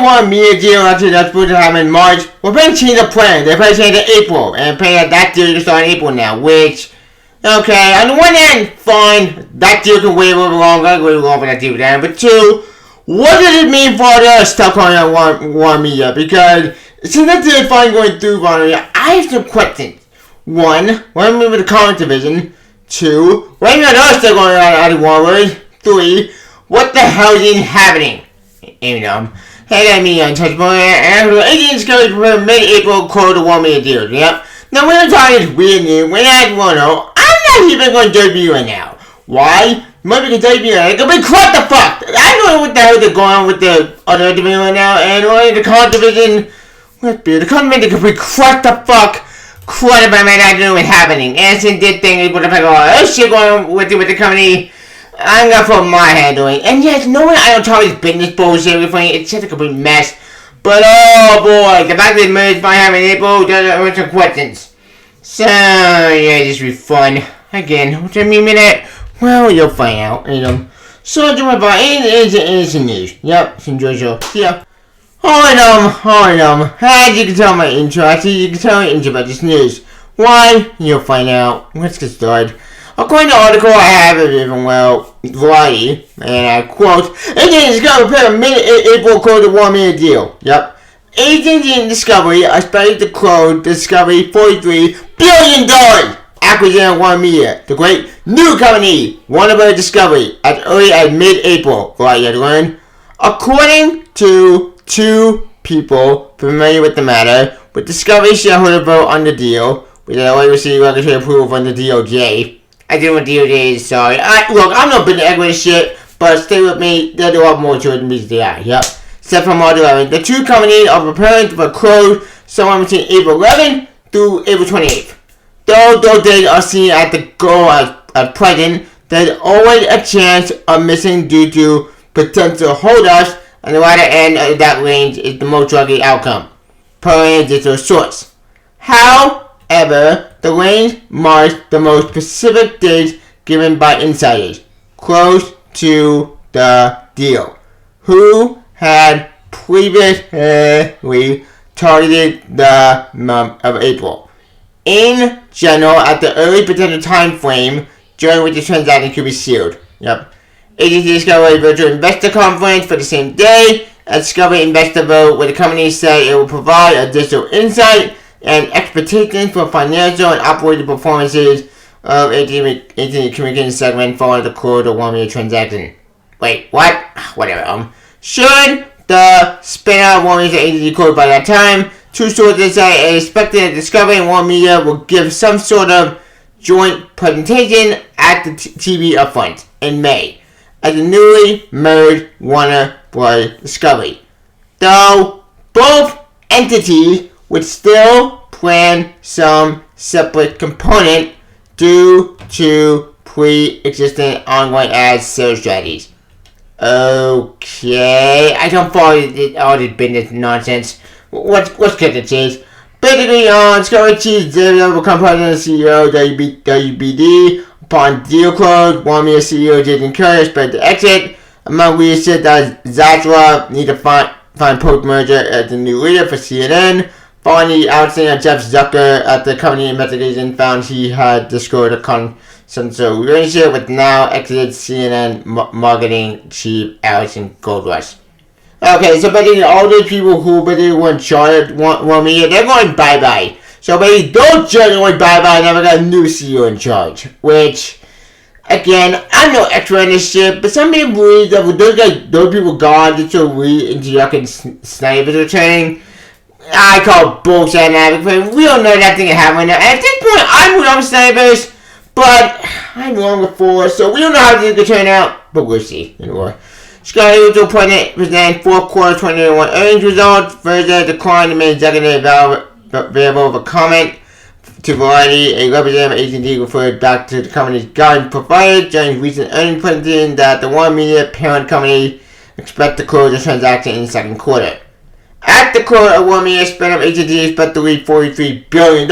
Warnermedia deal actually that's supposed to happen in March. We're going to change the plan. They're going to change it to April. And apparently that deal can start in April now. Which, okay, on the one hand, fine. That deal can wait a little longer. I can wait a little longer for that deal then. But two, what does it mean for the stuff going on Warnermedia? Because since that deal is finally going through Warnermedia, I have some questions. One, what do you mean with the current division? Two, what do you mean with other stuff going on at Warnermedia? Three, what the hell is even happening? Hey, got me untouchable, and AT&T's going to mid-April call the Warnermedia deal. Yep. Now, we're not talking this weird news. We're not going to. I'm not even going to debut right now. Why? Might be debut right now. It's going to be cut the fuck. I don't know what the hell they're going on with the other division right now, and only the current division. Let's be the current division could be cut the fuck. Cut by man, I don't know what's happening. Anderson did things, but if I go, oh shit, going on with the company. I'm gonna put my hand doing. And yes, no one I don't talk about this business bullshit, everything. It's just a complete mess. But oh boy, the fact that the merge might have in April does answer some questions. So yeah, this will be fun. Again, what do you mean by that? Well, you'll find out. So do my buy in some news. Yep, enjoy the show. See ya. Alright, as you can tell my intro, actually you can tell my intro about this news. Why? You'll find out. Let's get started. According to the article I have of even Variety, and I quote, AT&T is going to prepare a mid-April close the Warnermedia deal. Yep. AT&T and Discovery are expected to close Discovery $43 billion acquisition of Warnermedia, the great new company, Warnermedia Discovery, as early as mid-April. Variety had learned. According to two people familiar with the matter, with Discovery shareholder vote on the deal, which had already received regulatory approval from the DOJ. I didn't want DOJ, sorry. Look, I'm not been angry with shit, but stay with me. There's a lot more to it than meets the eye. Yep. Except for March 11. The two companies are preparing for close somewhere between April 11 through April 28th. Though those dates are seen at the goal at present, there's always a chance of missing due to potential holdups, and the latter end of that range is the most likely outcome, per a digital source. However, the range marks the most specific dates given by insiders close to the deal, who had previously targeted the month of April. In general, at the early potential time frame during which the transaction could be sealed. Yep. AT&T Discovery Virtual Investor Conference for the same day. A Discovery Investor Vote where the company said it will provide additional insight and expectations for financial and operating performances of AT&T Communications segment following the close of the Warnermedia transaction. Wait, what? Whatever. Should the spin-out Warnermedia AT&T close by that time, two sources say it is expected that Discovery and Warnermedia will give some sort of joint presentation at the TV upfront in May at the newly merged Warner Bros. Discovery. Though both entities would still plan some separate component due to pre-existing ongoing ad sales strategies. Okay, I don't follow all this business nonsense. Let's get the chase. Basically, Discovery Chief David will become president and CEO WBD. Upon deal close, Warnermedia CEO Jason Curry expected to exit. Among leadership that Zaslav need to find post-merger as the new leader for CNN. Following the outing of Jeff Zucker at the company investigation found he had disclosed a consensual relationship with now exited CNN marketing chief Alison Goldrush. Okay, so basically all those people who basically were in charge of Warnermedia, they're going bye-bye. So basically those jerks are going bye-bye and never got a new CEO in charge. Which, again, I'm no expert in this shit, but some people believe that with those people gone, they should reintroduce snipers returning. I call bullshit on that because we don't know that thing happening. And at this point, I'm wrong with snipers, but I'm wrong before, so we don't know how this will turn out, but we'll see. Anyway. Sky News will present fourth quarter 2021 earnings results. Further decline the main executive available of a comment to Variety. A representative of AT&T referred back to the company's guidance provided during recent earnings presentation that the Warnermedia parent company expect to close the transaction in the second quarter. At the core of Warnermedia spin-off, AT&T expect to reach $43 billion,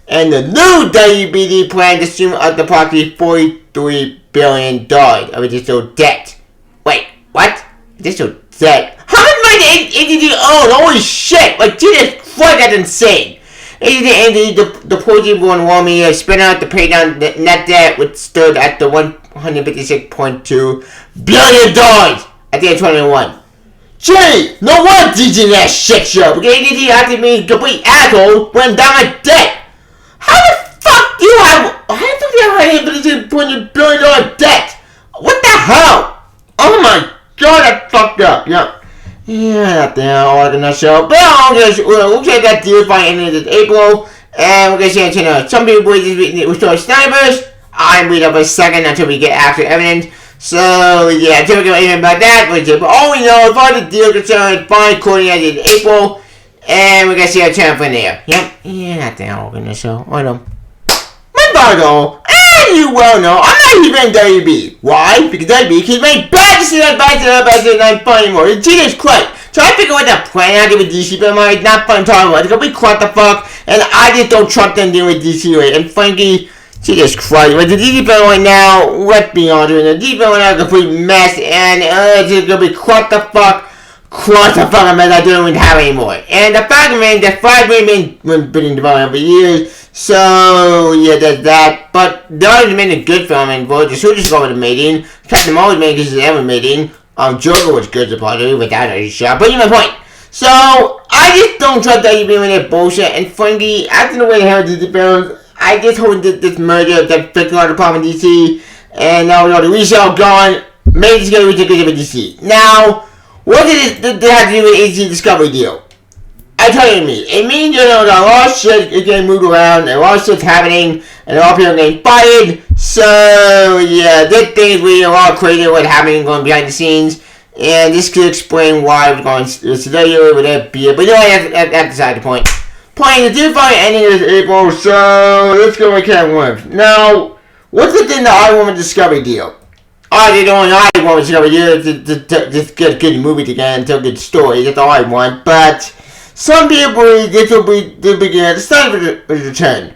and the new WBD plan to assume up to approximately $43 billion of additional debt. Wait, what? Additional debt? How much money AT&T owned. Holy shit! Like, Jesus Christ, that's insane. AT&T, the poor people in Warnermedia spent out to pay down the net debt, which stood at the $156.2 billion at the end of 2021. Gee, no wonder DG in that shit show, because AT&T had to be a complete asshole when down my debt. How the fuck do you have $156.2 billion debt? What the hell? Oh my god, that's fucked up. Yeah, they're all in the show. But we'll get that deal by the end of April. And we're going to see some people will show snipers. I'm waiting up a second until we get actual evidence. So, yeah, until we get anything about that, but all we know, as far as the deal concerned, fine, quoting at the end of April. And we're going to see our channel from there. Yep, yeah, they're all in the show. I know. My bottle. You well know, I'm not even WB. Why? Because WB keeps my bad to see that and I'm fun anymore. It's Jesus Christ. So I figure what the plan I did with DC, but it's not fun talking about it. It's gonna be what the fuck, and I just don't trust them dealing with DC right. And frankly, Jesus Christ, with the DC plan right now, let's be honest, the DC plan right now is a complete mess, and it's just gonna be what the fuck mess I don't even have anymore. And the fact remains that 5 million been in development for years. So, yeah, there's that. But the other made a good film, and the Suicide Squad was amazing. Captain Marvel was amazing because it's ever amazing. Joker was good, supposedly, without a shot. But you know my point. So, I just don't trust that you're doing that bullshit. And frankly, after the way they have DC films, I just hope that this merger, that fixed all the problem in DC, and now with all the resale gone, maybe it's going to be ridiculous with DC. Now, what did it have to do with AT&T Discovery deal? I tell you what it means. It means, that a lot of shit is getting moved around, and a lot of shit's happening, and a lot of people are getting fired. So, yeah, this thing is really a lot crazy what's happening going behind the scenes. And this could explain why we're going today with that beer. But you know, that's beside the point. The deal finally ending this April, so let's go with Cat Worms. Now, what's the thing that I want with the Discovery deal? I don't want to Discovery deal to get a good movie together and tell a good story. That's all I want. But some people believe this will be the beginning of the start of the return.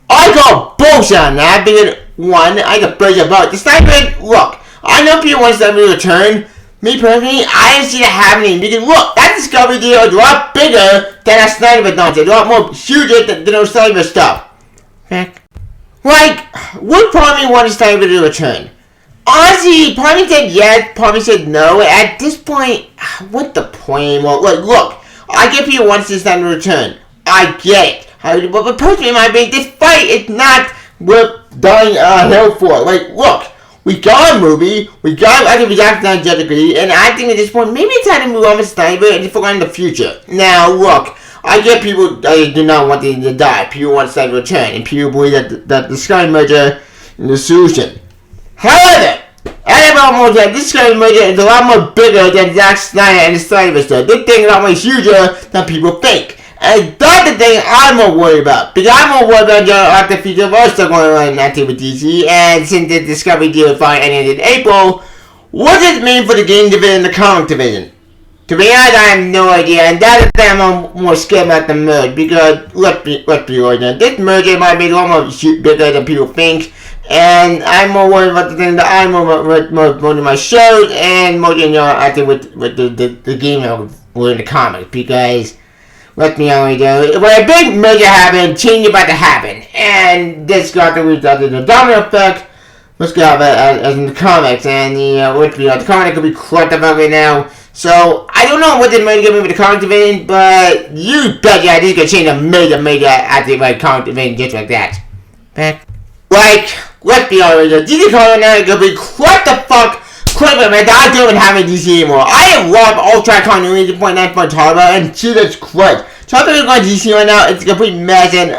I call bullshit on that because, one, I got birds about the sniper. Look, I know people want Sniper to return. Me personally, I didn't see that happening because look, that Discovery deal is a lot bigger than that Sniper nonsense. It's a lot more huger than those Sniper stuff. Heck. Like, would part of me want Sniper to return? Honestly, part of me said yes, part of me said no. At this point, what the point? Well, look, I get people want this Sniper to return. I get it. But personally, in my opinion, this fight is not worth dying hell for. Like, look. We got a movie, I think we got it, and I think at this point, maybe it's time to move on with Sniper and just focus on the future. Now, look, I get people that do not want them to die, people want Sniper to return, and people believe that the Sky merger is the solution. However, this Sky merger is a lot more bigger than Zack Snyder and the Sniper stuff. This thing is a lot more huger than people think. And that's the thing I'm more worried about. Because I'm more worried about the future of us going on active with DC. And since the Discovery deal finally ended in April, what does it mean for the game division and the comic division? To be honest, I have no idea. And that's the thing I'm more scared about the merge. Because, let's be honest, this merger might be a lot more bigger than people think. And I'm more worried about the thing that I'm more in my shows and more than active with the game or in the comics. Because let me only do. When a big merger happened, change about to happen, and this got the result of the domino effect. Let's go as in the comics, and the comic could be quite the fuck right now. So I don't know what the merger gonna be with the comic division, but you bet this is gonna change a major active like comic division just like that. Like, let's be honest, DC Comics now is gonna be quite the fuck. Man, I don't even have a DC anymore. I have loved Ultra Continuity 2.9 fun to talk about, and Jesus Christ. So I'm going to DC right now, it's a complete mess, and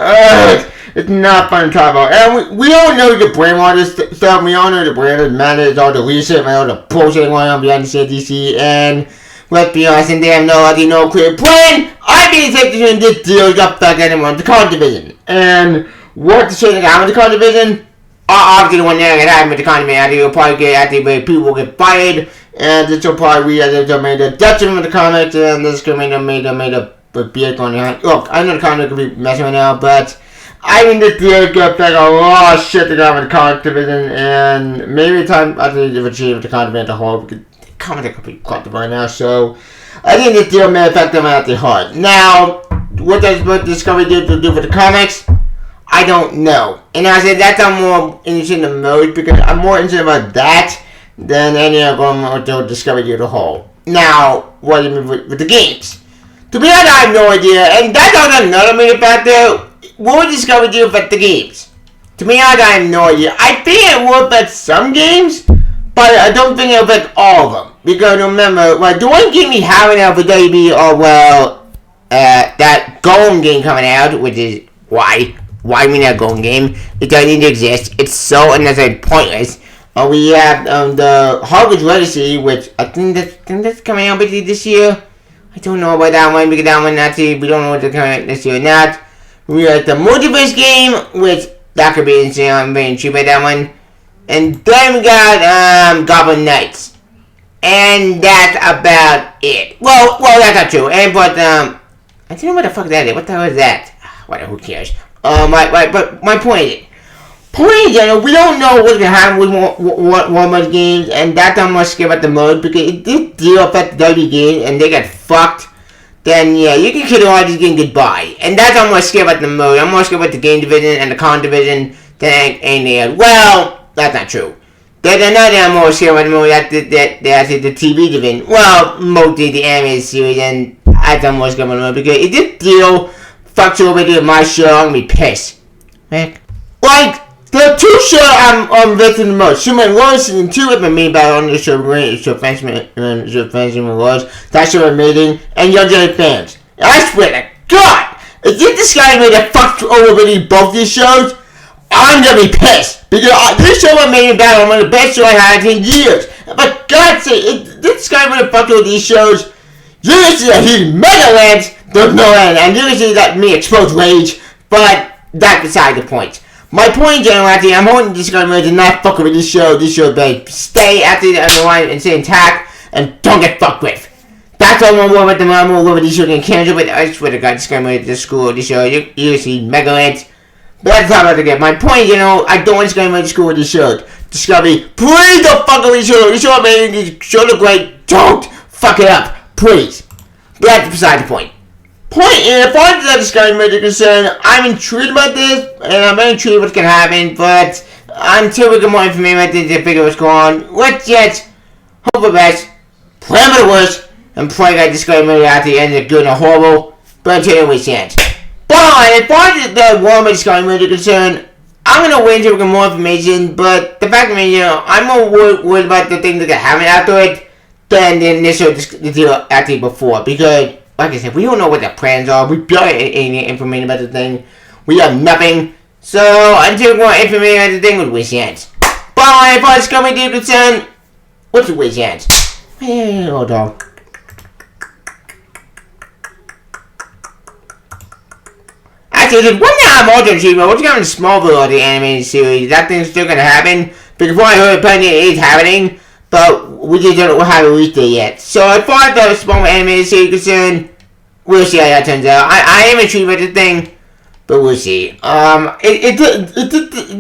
it's not fun to talk about. And we all know the brand all this stuff, we all know the brand is managed, all the leadership, and all the bullshit going on behind the scenes DC, and let's be honest, and they have no clear plan. I think it's doing this deal got back anyone in the comic division. And what the shit that happened with the comic division? Obviously, the one thing that happened with the economy, I think it'll probably get, people will get fired, and this will probably made a detriment of the comics, and this could made a beer going on. Look, I know the comic could be messing right now, but I think this deal got back a lot of shit to go with the comic division, and maybe it's time I think to achieve the comic division as a whole, because the comic could be quite right now, so I think this deal may affect them out the heart. Now, what does Discovery do to do for the comics? I don't know. And I said that's I'm more interested in the mode because I'm more interested about that than any of them or Discovery do the whole. Now, what do you mean with the games? To be honest, I have no idea. And that's also another main factor. What would Discovery do affect the games? To be honest, I have no idea. I think it will affect some games, but I don't think it will affect all of them. Because remember, the one game we haven't had for WB that Golem game coming out, which is why we need a Golem game. It doesn't need to exist. It's so unnecessarily pointless. We have the Hogwarts Legacy, which I think that's coming out this year. I don't know about that one because that one actually we don't know what's coming out this year or not. We have the Multiverse game, which that could be interesting. I'm very intrigued by that one. And then we got Goblin Knights, and that's about it. Well, that's not true. But I don't know what the fuck that is. What the hell is that? Whatever, who cares? But my point is, we don't know what's gonna happen with Warnermedia games, and that's how much scared about the mode because it did deal affect the WB game, and they got fucked. Then yeah, you can kill all these games goodbye, and that's how much scared about the mode. I'm more scared about the game division and the con division than anything else. Well, that's not true. There's another I'm more scared about the mode. That's the TV division. Well, mostly the anime series, and that's I'm more scared about the mode because it did deal fucked you over with my show. I'm gonna be pissed. Heck. Like, the two shows I'm visiting the most. Superman Wars Season 2 have been made by on the show Fantasman Wars. That show amazing. And Young Jedi fans. I swear to God, if this guy made a fucked over with both these shows, I'm gonna be pissed. Because this show I made in battle, one of the best shows I had in years. But God's sake, if this guy made a fucked over these shows, you're gonna see that he's mega lands, there's no end. And you're gonna see that me explode rage. But that's beside the point. My point, general, I'm holding this guy to not fuck with this show. This show, babe. Stay after the other line and stay intact and don't get fucked with. That's all I'm worried about the mom. I'm worried about this show getting canceled, but I swear to God, this guy made the school, this show. You see Megaland. But that's not about to get. My point, I don't want this guy to the school with this show. Discovery, please don't fuck with this show. This show made this show look great. Don't fuck it up. Please. But that's beside the point. As far as the Discovery Major concerned, I'm intrigued about this, and I'm very intrigued what's going to happen, but until we get more information about this to figure what's going on, let's just hope for the best, plan for the worst, and pray that Discovery Major at the end is good or horrible, but until then we can't. But as far as the Warnermedia Discovery Major concerned, I'm going to wait until we get more information, but the fact that, I'm more worried about the things that are happening after it than the initial deal actually before, because like I said, we don't know what their plans are. We barely have any information about the thing. We have nothing. So, until we want information about the thing, we'll waste hands. But as far as Discovery is concerned, what's the waste hands? Hey, hold on. Actually, there's one thing I'm also intrigued about. What's going on in Smallville, the animated series? That thing's still going to happen? Because before I heard apparently it is happening. But we just don't know how to reach there yet. So as far as the small animated series is concerned, we'll see how that turns out. I am intrigued by the thing, but we'll see. It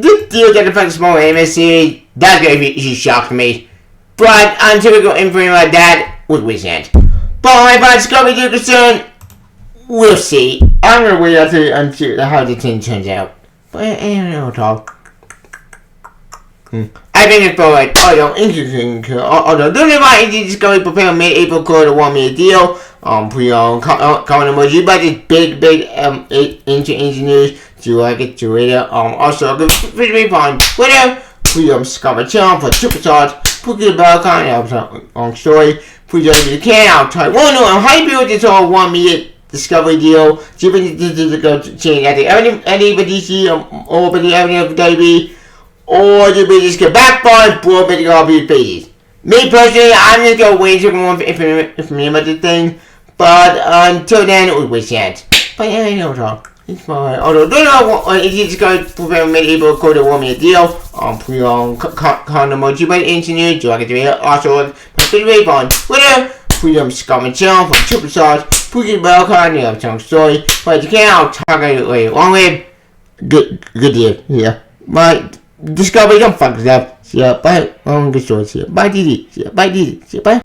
did deal that affect the small animated series. That's gonna be a shock to me. But until we go information like that, we'll waste hands. But as far as Discovery is concerned, we'll see. I'm gonna wait until how the thing turns out. But anyway, talk. I think it's forward. Interesting. Although, don't invite AT&T Discovery prepare mid-April code to Warnermedia deal. Pre-owned common emoji, but it's big engineers to get to later. Also, officially on Twitter. Please subscribe channel for superstars. Put the bell icon on story. Please don't be the can. I'll try one new. I'm hyping with this whole Warnermedia Discovery deal. See if this is going to change at the anybody DC or the avenue of WB. Or do we just get backfire and blow up at all these pages? Me personally, I'm just gonna wait for more information about this thing. But until then, it was waste hands. But yeah, I know talk. It's fine. Although, don't know if you just go prepare mid-April code to Warnermedia deal. Pre-owned condom emoji by the engineer. Do I get to read also my favorite on Twitter. Freedom Scum channel for superstars. Put the bell icon on the story. But you can't, I'll talk about it later. Long way. Good deal. Yeah. My Discovery, don't fuck this up. See ya, bye. Good stories. See ya. Bye, Didi. See ya, bye, Didi. See ya, bye.